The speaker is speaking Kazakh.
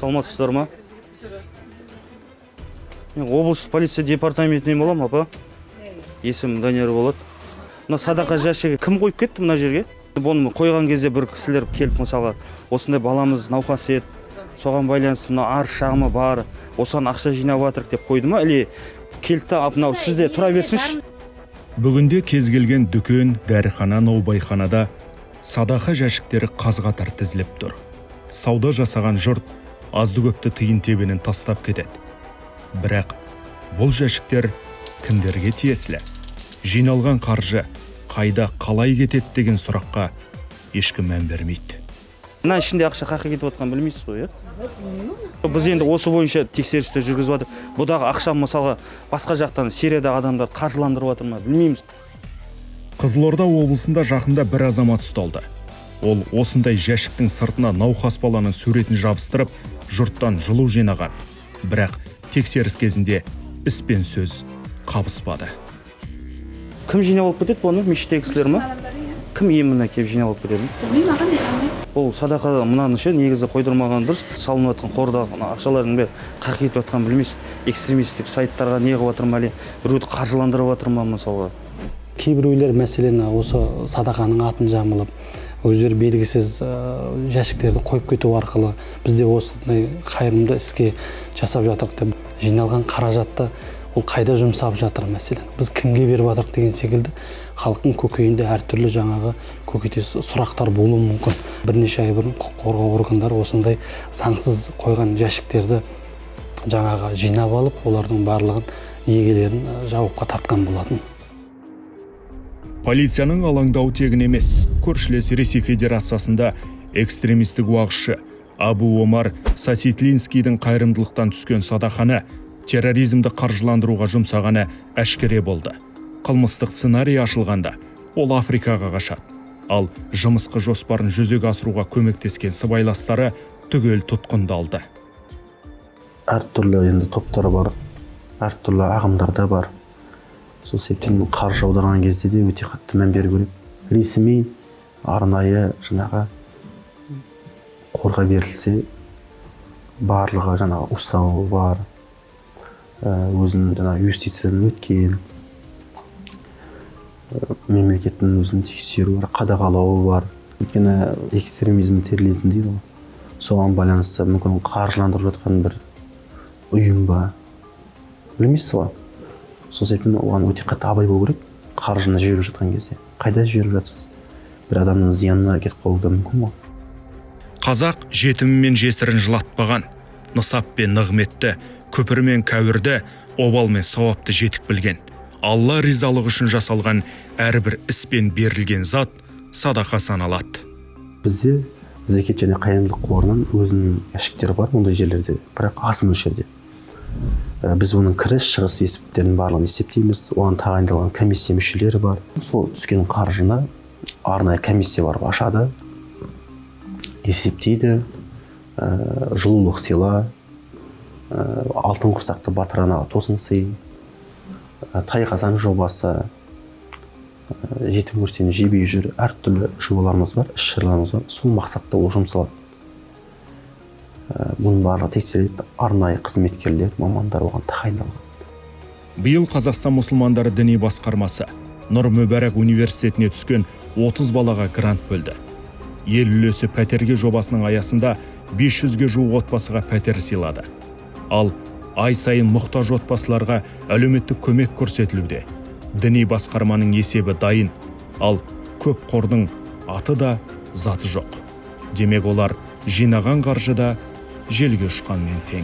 Саламатсыздар ма? Мен облыстық полиция департаментінен боламын, апа. Есім Данияр болады. Мына садақа жәшігі кім қойып кетті мына жерге? Бұны қойған кезде бір кісілер келіп, мысалға, осындай баламыз науқас еді, соған байланысты мына арыз шағымы бар, осыған ақша жинап жатырық деп қойды ма? Или келді, мынау сізде тұра берсінші. Бүгінде кез келген дүкен, дәріхана, наубайханада садақа жәшіктері қаз-қатар тізіліп тұр. Сауда жасаған жұрт азды-көпті тиын тебенін тастап кетеді. Бірақ бұл жәшіктер кімдерге тиесілі? Жиналған қаржы қайда, қалай кетеді деген сұраққа ешкім мән бермейді. Мына ішінде ақша қаққа кетіп отқан білмейсіз ғой, Біз енді осы бойынша тексерісті жүргізіп жатыр. Бұдағы ақша, мысалға, басқа жақтан Сириядағы адамдар қаржыландырып жатыр ма, білмейміз. Қызылорда облысында жақында бір азамат ұсталды. Ол осындай жәшіктің сыртына науқас баланың суретін жабыстырып, жұрттан жылу жинаған. Бірақ тексеріс кезінде іс пен сөз қабыспады. Кім жинап алып кетеді бұны? Мешіттегісілер ме? Кім еміне келіп жинап алып кетеді? Ол садақа мынаны негізі қойдырмаған дұрыс. Салынып жатқан қордағы ақшалардың бәрі қақ кетіп жатқан білмейсіз. Экстремистік сайттарға не қылып жатыр ма, әлде біреуді қаржыландырып жатыр ма, мысалға? Кейбіреулер мәселені осы садақаның атын жамылып, өздері белгісіз жәшіктерді қойып кету арқылы бізде осындай қайырымды іске жасап жатырық деп, жиналған қаражатты ол қайда жұмсап жатыр мәселен. Біз кімге беріп жатырық деген секілді халықтың көкейінде әртүрлі жаңағы көкейтес сұрақтар болуы мүмкін. Бірнеше ай бұрын құқық қорғау органдары осындай заңсыз қойған жәшіктерді жаңағы жинап алып, олардың барлығын иегелерін жауапқа тартқан болатын. Полицияның алаңдауы тегін емес. Көршілес Ресей Федерациясында экстремистік уағызшы Абу Омар Саситлинскийдің қайырымдылықтан түскен садақаны терроризмді қаржыландыруға жұмсағаны әшкере болды. Қылмыстық сценарий ашылғанда ол Африкаға қашады. Ал жымысқы жоспарын жүзеге асыруға көмектескен сыбайластары түгел тұтқындалды. Әртүрлі енді топтар бар, әртүрлі ағымдарда бар. Сол себептен қаржы аударған кезде де өте қатты мән беру керек. Ресми арнайы жаңағы қорға берілсе, барлығы жаңағы ұстауы бар, өзінің жаңағы юстициядан өткен, мемлекеттің өзін тексеру бар, қадағалауы бар. Өйткені экстремизм, терроризм дейді ғой. Соған байланысты мүмкін қаржыландырып жатқан бір ұйым ба, білмейсіз ғой. Сол себептен оған өте қатты абай болу керек. Қаржыны жіберіп жатқан кезде қайда жіберіп жатсыз? Бір адамның зиянына кетіп қалуы да мүмкін ғой. Қазақ жетімі мен жесірін жылатпаған, нысап пен нығметті, көпір мен кәуірді, обал мен сауапты жетік білген. Алла ризалығы үшін жасалған әрбір іс пен берілген зат садақа саналады. Бізде зекет және қайырымдылық қорының өзінің жәшіктері бар мұндай жерлерде, бірақ аз мөлшерде. Біз оның кіріс шығыс есептерін барлығын есептейміз. Оған тағайындалған комиссия мүшелері бар. Сол түскен қаржыны арнайы комиссия барып ашады, есептейді. Жылулық сыйла, алтын құрсақты батыр анаға тосын сый, тайқазан жобасы, жетім көрсені жебей жүр, әртүрлі жобаларымыз бар, іс-шараларымыз бар. Сол мақсатта ол жұмсалады. Бұның барлығы тексеріледі, арнайы қызметкерлер, мамандар оған тағайындалған. Биыл Қазақстан мұсылмандары діни басқармасы Нұр Мүбәрак университетіне түскен 30 балаға грант бөлді. Ел үлесі пәтерге жобасының аясында 500-ге жуық отбасыға пәтер сыйлады. Ал ай сайын мұқтаж отбасыларға әлеуметтік көмек көрсетілуде. Діни басқарманың есебі дайын, ал көп қордың аты да заты жоқ. Демек олар жинаған қаржыда желге ұшқанмен тең.